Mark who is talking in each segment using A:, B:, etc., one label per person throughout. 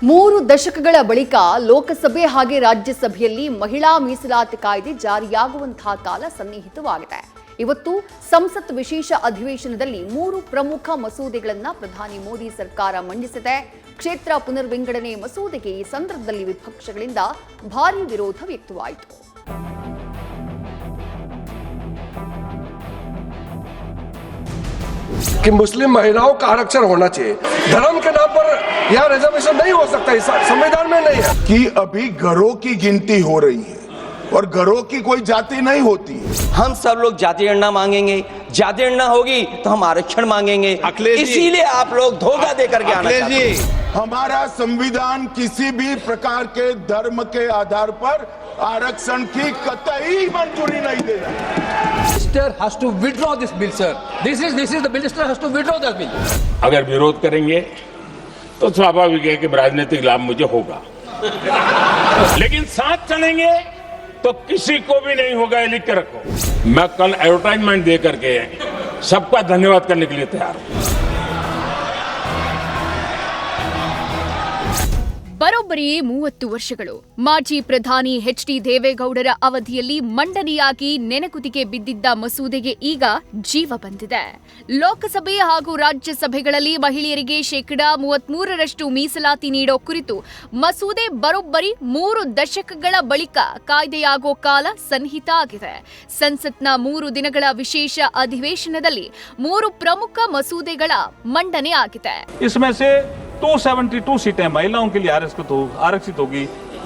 A: 3 ದಶಕಗಳ ಬಳಿಕ ಲೋಕಸಭೆ ಹಾಗೆ ರಾಜ್ಯಸಭೆಯಲ್ಲಿ ಮಹಿಳಾ ಮೀಸಲಾತಿ ಕಾಯ್ದೆ ಜಾರಿಯಾಗುವಂತಹ ಕಾಲ ಸನ್ನಿಹಿತವಾಗಿದೆ. ಇವತ್ತು ಸಂಸತ್ ವಿಶೇಷ ಅಧಿವೇಶನದಲ್ಲಿ 3 ಪ್ರಮುಖ ಮಸೂದೆಗಳನ್ನು ಪ್ರಧಾನಿ ಮೋದಿ ಸರ್ಕಾರ ಮಂಡಿಸಿದೆ. ಕ್ಷೇತ್ರ ಪುನರ್ವಿಂಗಡಣೆ ಮಸೂದೆಗೆ ಈ ಸಂದರ್ಭದಲ್ಲಿ ವಿಪಕ್ಷಗಳಿಂದ ಭಾರೀ ವಿರೋಧ ವ್ಯಕ್ತವಾಯಿತು.
B: कि मुस्लिम महिलाओं का आरक्षण होना चाहिए. धर्म के नाम पर यहाँ रिजर्वेशन नहीं हो सकता, संविधान में नहीं है.
C: कि अभी घरों की गिनती हो रही है और घरों की कोई जाति नहीं होती है.
D: हम सब लोग जाति गणना मांगेंगे, जाति गणना होगी तो हम आरक्षण मांगेंगे. इसीलिए आप लोग धोखा देकर के आना चाहते हैं.
C: हमारा संविधान किसी भी प्रकार के धर्म के आधार पर आरक्षण की कतई मंजूरी नहीं दे रहा.
E: Minister has to withdraw this bill, sir. This is the minister has to withdraw that bill.
F: अगर विरोध करेंगे तो स्वाभाविक है कि राजनीतिक लाभ मुझे होगा, लेकिन साथ चलेंगे तो किसी को भी नहीं होगा, ये लिख के रखो. मैं कल एडवर्टाइजमेंट दे करके सबका धन्यवाद करने के लिए तैयार हूं.
G: ಬರೋಬ್ಬರಿ 30 ವರ್ಷಗಳು ಮಾಜಿ ಪ್ರಧಾನಿ ಎಚ್.ಡಿ. ದೇವೇಗೌಡರ ಅವಧಿಯಲ್ಲಿ ಮಂಡನೆಯಾಗಿ ನೆನೆಗುದಿಗೆ ಬಿದ್ದಿದ್ದ ಮಸೂದೆಗೆ ಈಗ ಜೀವ ಬಂದಿದೆ. ಲೋಕಸಭೆ ಹಾಗೂ ರಾಜ್ಯಸಭೆಗಳಲ್ಲಿ ಮಹಿಳೆಯರಿಗೆ 33% ಮೀಸಲಾತಿ ನೀಡೋ ಕುರಿತು ಮಸೂದೆ ಬರೋಬ್ಬರಿ 3 ದಶಕಗಳ ಬಳಿಕ ಕಾಯ್ದೆಯಾಗೋ ಕಾಲ ಸನ್ನಿಹಿತ ಆಗಿದೆ. ಸಂಸತ್ನ 3 ದಿನಗಳ ವಿಶೇಷ ಅಧಿವೇಶನದಲ್ಲಿ 3 ಪ್ರಮುಖ ಮಸೂದೆಗಳ ಮಂಡನೆ ಆಗಿದೆ.
H: 272 सीटें महिलाओं के लिए आरक्षित होगी,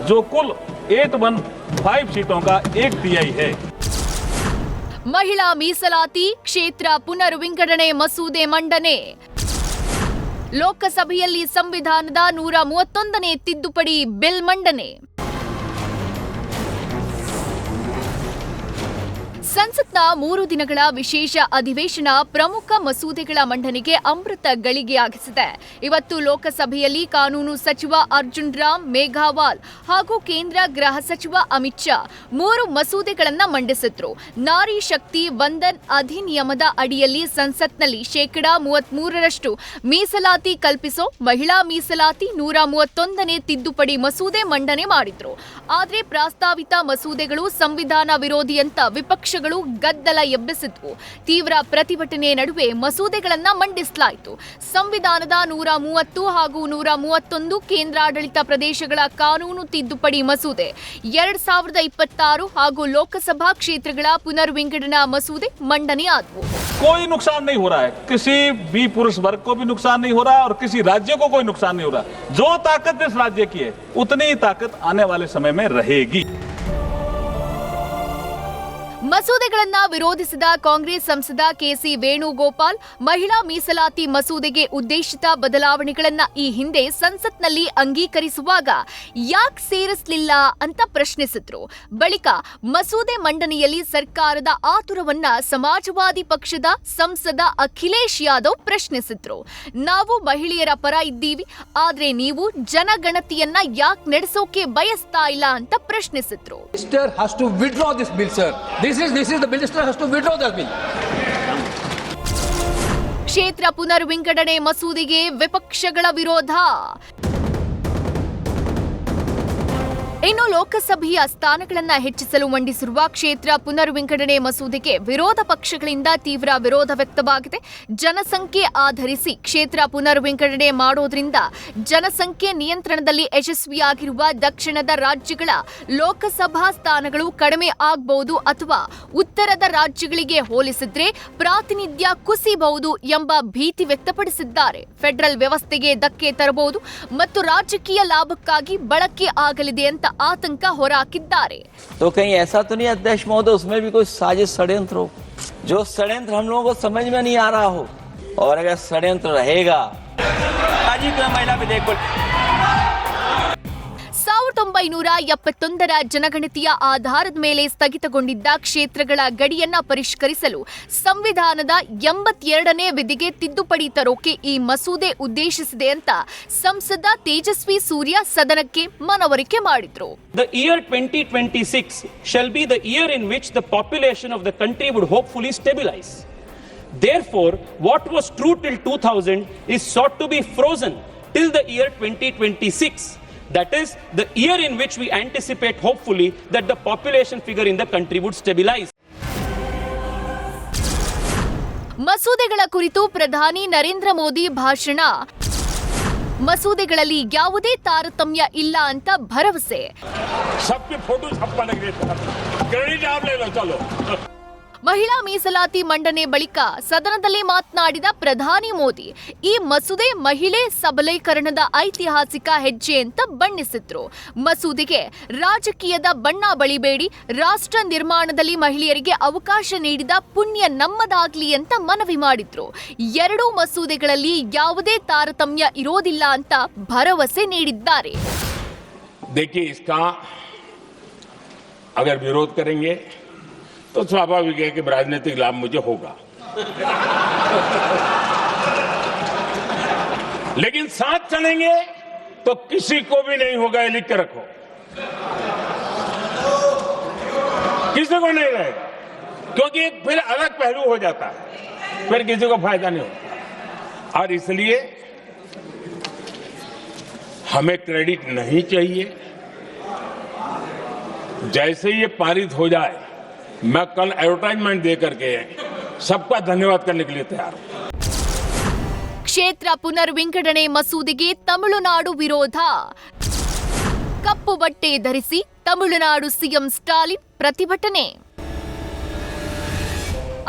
H: जो कुल 815 सीटों का 1/3 है.
G: ಮಹಿಳಾ ಮೀಸಲಾತಿ ಕ್ಷೇತ್ರ ಪುನರ್ವಿಂಗಡಣೆ ಮಸೂದೆ ಮಂಡನೆ. ಲೋಕಸಭೆಯಲ್ಲಿ ಸಂವಿಧಾನದ 131ನೇ ತಿದ್ದುಪಡಿ ಬಿಲ್ ಮಂಡನೆ. ಸಂಸತ್ನ 3 ದಿನಗಳ ವಿಶೇಷ ಅಧಿವೇಶನ ಪ್ರಮುಖ ಮಸೂದೆಗಳ ಮಂಡನೆಗೆ ಅಮೃತ ಗಳಿಗೆಯಾಗಿಸಿದೆ. ಇವತ್ತು ಲೋಕಸಭೆಯಲ್ಲಿ ಕಾನೂನು ಸಚಿವ ಅರ್ಜುನ್ ರಾಮ್ ಮೇಘವಾಲ್ ಹಾಗೂ ಕೇಂದ್ರ ಗೃಹ ಸಚಿವ ಅಮಿತ್ ಶಾ 3 ಮಸೂದೆಗಳನ್ನು ಮಂಡಿಸಿದ್ರು. ನಾರಿ ಶಕ್ತಿ ವಂದನ್ ಅಧಿನಿಯಮದ ಅಡಿಯಲ್ಲಿ ಸಂಸತ್ನಲ್ಲಿ 33% ಮೀಸಲಾತಿ ಕಲ್ಪಿಸೋ ಮಹಿಳಾ ಮೀಸಲಾತಿ 131ನೇ ತಿದ್ದುಪಡಿ ಮಸೂದೆ ಮಂಡನೆ ಮಾಡಿದ್ರು. ಆದರೆ ಪ್ರಸ್ತಾವಿತ ಮಸೂದೆಗಳು ಸಂವಿಧಾನ ವಿರೋಧಿ ಅಂತ ವಿಪಕ್ಷ ಗದ್ದಲ ಎಬ್ಬಿಸಿದ್ವು. ತೀವ್ರ ಪ್ರತಿಭಟನೆ ನಡುವೆ ಮಸೂದೆಗಳನ್ನ ಮಂಡಿಸಲಾಯಿತು. ಸಂವಿಧಾನದ 130 ಹಾಗೂ 131 ಕೇಂದ್ರಾಡಳಿತ ಪ್ರದೇಶಗಳ ಕಾನೂನು ತಿದ್ದುಪಡಿ ಮಸೂದೆ, 2026 ಹಾಗೂ ಲೋಕಸಭಾ ಕ್ಷೇತ್ರಗಳ ಪುನರ್ವಿಂಗಡಣಾ ಮಸೂದೆ ಮಂಡನೆಯಾದವು.
H: कोई नुकसान नहीं हो रहा है, किसी भी पुरुष वर्ग को भी नुकसान नहीं हो रहा और किसी राज्य को कोई नुकसान नहीं हो रहा. जो ताकत इस राज्य की है उतनी ही ताकत आने वाले समय में रहेगी.
G: ಮಸೂದೆಗಳನ್ನ ವಿರೋಧಿಸಿದ ಕಾಂಗ್ರೆಸ್ ಸಂಸದ ಕೆಸಿ ವೇಣುಗೋಪಾಲ್ ಮಹಿಳಾ ಮೀಸಲಾತಿ ಮಸೂದೆಗೆ ಉದ್ದೇಶಿತ ಬದಲಾವಣೆಗಳನ್ನ ಈ ಹಿಂದೆ ಸಂಸತ್ನಲ್ಲಿ ಅಂಗೀಕರಿಸುವಾಗ ಯಾಕೆ ಸೇರಿಸಲಿಲ್ಲ ಅಂತ ಪ್ರಶ್ನಿಸಿದ್ರು. ಬಳಿಕ ಮಸೂದೆ ಮಂಡನೆಯಲ್ಲಿ ಸರ್ಕಾರದ ಆತುರವನ್ನ ಸಮಾಜವಾದಿ ಪಕ್ಷದ ಸಂಸದ ಅಖಿಲೇಶ್ ಯಾದವ್ ಪ್ರಶ್ನಿಸಿದ್ರು. ನಾವು ಮಹಿಳೆಯರ ಪರ ಇದ್ದೀವಿ, ಆದ್ರೆ ನೀವು ಜನಗಣತಿಯನ್ನ ಯಾಕೆ ನಡೆಸೋಕೆ ಬಯಸ್ತಾ ಇಲ್ಲ ಅಂತ ಪ್ರಶ್ನಿಸಿದ್ರು.
E: Minister has to withdraw this bill, sir. This is the minister has to withdraw that bill.
G: ಕ್ಷೇತ್ರ ಪುನರ್ವಿಂಗಡಣೆ ಮಸೂದೆಗೆ ವಿಪಕ್ಷಗಳ ವಿರೋಧ. ಇನ್ನು ಲೋಕಸಭೆಯ ಸ್ಥಾನಗಳನ್ನು ಹೆಚ್ಚಿಸಲು ಮಂಡಿಸಿರುವ ಕ್ಷೇತ್ರ ಪುನರ್ವಿಂಗಡಣೆ ಮಸೂದೆಗೆ ವಿರೋಧ ಪಕ್ಷಗಳಿಂದ ತೀವ್ರ ವಿರೋಧ ವ್ಯಕ್ತವಾಗಿದೆ. ಜನಸಂಖ್ಯೆ ಆಧರಿಸಿ ಕ್ಷೇತ್ರ ಪುನರ್ವಿಂಗಡಣೆ ಮಾಡೋದ್ರಿಂದ ಜನಸಂಖ್ಯೆ ನಿಯಂತ್ರಣದಲ್ಲಿ ಯಶಸ್ವಿಯಾಗಿರುವ ದಕ್ಷಿಣದ ರಾಜ್ಯಗಳ ಲೋಕಸಭಾ ಸ್ಥಾನಗಳು ಕಡಿಮೆ ಆಗಬಹುದು ಅಥವಾ ಉತ್ತರದ ರಾಜ್ಯಗಳಿಗೆ ಹೋಲಿಸಿದ್ರೆ ಪ್ರಾತಿನಿಧ್ಯ ಕುಸಿಬಹುದು ಎಂಬ ಭೀತಿ ವ್ಯಕ್ತಪಡಿಸಿದ್ದಾರೆ. ಫೆಡರಲ್ ವ್ಯವಸ್ಥೆಗೆ ಧಕ್ಕೆ ತರಬಹುದು ಮತ್ತು ರಾಜಕೀಯ ಲಾಭಕ್ಕಾಗಿ ಬಳಕೆ ಆಗಲಿದೆ ಅಂತ आतंक हो रखिದ್ದಾರೆ.
D: तो कहीं ऐसा तो नहीं अध्यक्ष महोदय उसमें भी कोई साजिश षड्यंत्र हो, जो षड्यंत्र हम लोगों को समझ में नहीं आ रहा हो, और अगर षड्यंत्र रहेगा महिला विधेयक 1971ರ ಜನಗಣತಿಯ ಆಧಾರದ ಮೇಲೆ ಸ್ಥಗಿತಗೊಂಡಿದ್ದ ಕ್ಷೇತ್ರಗಳ ಗಡಿಯನ್ನ ಪರಿಷ್ಕರಿಸಲು ಸಂವಿಧಾನದ 82ನೇ ವಿಧಿಗೆ ತಿದ್ದುಪಡಿ ತರೋಕೆ ಈ ಮಸೂದೆ ಉದ್ದೇಶಿಸಿದೆ ಅಂತ ಸಂಸದ ತೇಜಸ್ವಿ ಸೂರ್ಯ ಸದನಕ್ಕೆ ಮನವರಿಕೆ ಮಾಡಿದ್ರು.
I: The year 2026 shall be the year in which the population of the country would hopefully stabilize. Therefore, what was true till 2000 is sought to be frozen till the year 2026. That is the year in which we anticipate, hopefully, that the population figure in the country would stabilize.
G: ಮಸೂದೆಗಳ ಕುರಿತು ಪ್ರಧಾನಿ ನರೇಂದ್ರ ಮೋದಿ ಭಾಷಣ. ಮಸೂದೆಗಳಲ್ಲಿ ಯಾವುದೇ ತಾರತಮ್ಯ ಇಲ್ಲ ಅಂತ ಭರವಸೆ.
F: सबकी फोटो छपा लगे क्रेडिट आप ले लो चलो.
G: ಮಹಿಳಾ ಮೀಸಲಾತಿ ಮಂಡನೆ ಬಳಿಕ ಸದನದಲ್ಲಿ ಮಾತನಾಡಿದ ಪ್ರಧಾನಿ ಮೋದಿ ಈ ಮಸೂದೆ ಮಹಿಳೆ ಸಬಲೀಕರಣದ ಐತಿಹಾಸಿಕ ಹೆಜ್ಜೆ ಅಂತ ಬಣ್ಣಿಸಿದ್ರು. ಮಸೂದೆಗೆ ರಾಜಕೀಯದ ಬಣ್ಣ ಬಳಿಬೇಡಿ, ರಾಷ್ಟ್ರ ನಿರ್ಮಾಣದಲ್ಲಿ ಮಹಿಳೆಯರಿಗೆ ಅವಕಾಶ ನೀಡಿದ ಪುಣ್ಯ ನಮ್ಮದಾಗ್ಲಿ ಅಂತ ಮನವಿ ಮಾಡಿದ್ರು. ಎರಡೂ ಮಸೂದೆಗಳಲ್ಲಿ ಯಾವುದೇ ತಾರತಮ್ಯ ಇರೋದಿಲ್ಲ ಅಂತ ಭರವಸೆ ನೀಡಿದ್ದಾರೆ.
F: देखिए, इसका अगर विरोध करेंगे तो स्वाभाविक है कि राजनीतिक लाभ मुझे होगा. लेकिन साथ चलेंगे तो किसी को भी नहीं होगा, ये लिख के रखो. किसी को नहीं रहेगा, क्योंकि फिर अलग पहलू हो जाता है, फिर किसी को फायदा नहीं होता. और इसलिए हमें क्रेडिट नहीं चाहिए. जैसे ये पारित हो जाए, मैं कल एडवर्टाइजमेंट दे करके सबका धन्यवाद करने के लिए तैयार हूं.
G: ಕ್ಷೇತ್ರ ಪುನರ್ವಿಂಗಡಣೆ ಮಸೂದೆಗೆ ತಮಿಳುನಾಡು ವಿರೋಧ. ಕಪ್ಪು ಬಟ್ಟೆ ಧರಿಸಿ ತಮಿಳುನಾಡು ಸಿಎಂ ಸ್ಟಾಲಿನ್ ಪ್ರತಿಭಟನೆ.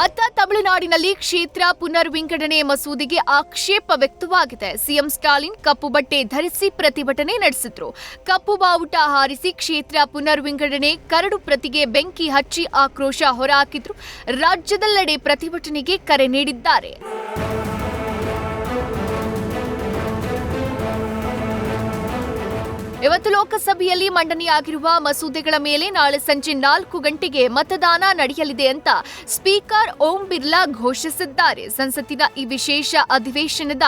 G: ಅತ್ತ ತಮಿಳುನಾಡಿನಲ್ಲಿ ಕ್ಷೇತ್ರ ಪುನರ್ವಿಂಗಡಣೆ ಮಸೂದೆಗೆ ಆಕ್ಷೇಪ ವ್ಯಕ್ತವಾಗಿದೆ. ಸಿಎಂ ಸ್ಟಾಲಿನ್ ಕಪ್ಪು ಬಟ್ಟೆ ಧರಿಸಿ ಪ್ರತಿಭಟನೆ ನಡೆಸಿದ್ರು. ಕಪ್ಪು ಬಾವುಟ ಹಾರಿಸಿ ಕ್ಷೇತ್ರ ಪುನರ್ವಿಂಗಡಣೆ ಕರಡು ಪ್ರತಿಗೆ ಬೆಂಕಿ ಹಚ್ಚಿ ಆಕ್ರೋಶ ಹೊರಹಾಕಿದ್ರು. ರಾಜ್ಯದೆಲ್ಲೆಡೆ ಪ್ರತಿಭಟನೆಗೆ ಕರೆ ನೀಡಿದ್ದಾರೆ. ಇವತ್ತು ಲೋಕಸಭೆಯಲ್ಲಿ ಮಂಡನೆಯಾಗಿರುವ ಮಸೂದೆಗಳ ಮೇಲೆ ನಾಳೆ ಸಂಜೆ 4 ಗಂಟೆಗೆ ಮತದಾನ ನಡೆಯಲಿದೆ ಅಂತ ಸ್ಪೀಕರ್ ಓಂ ಬಿರ್ಲಾ ಘೋಷಿಸಿದ್ದಾರೆ. ಸಂಸತ್ತಿನ ಈ ವಿಶೇಷ ಅಧಿವೇಶನದ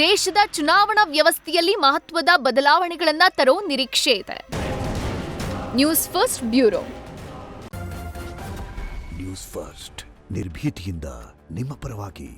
G: ದೇಶದ ಚುನಾವಣಾ ವ್ಯವಸ್ಥೆಯಲ್ಲಿ ಮಹತ್ವದ ಬದಲಾವಣೆಗಳನ್ನು ತರೋ ನಿರೀಕ್ಷೆ ಇದೆ. News first bureau.
J: News first ನಿರ್ಭೀತಿಯಿಂದ ನಿಮ್ಮ ಪರವಾಗಿ.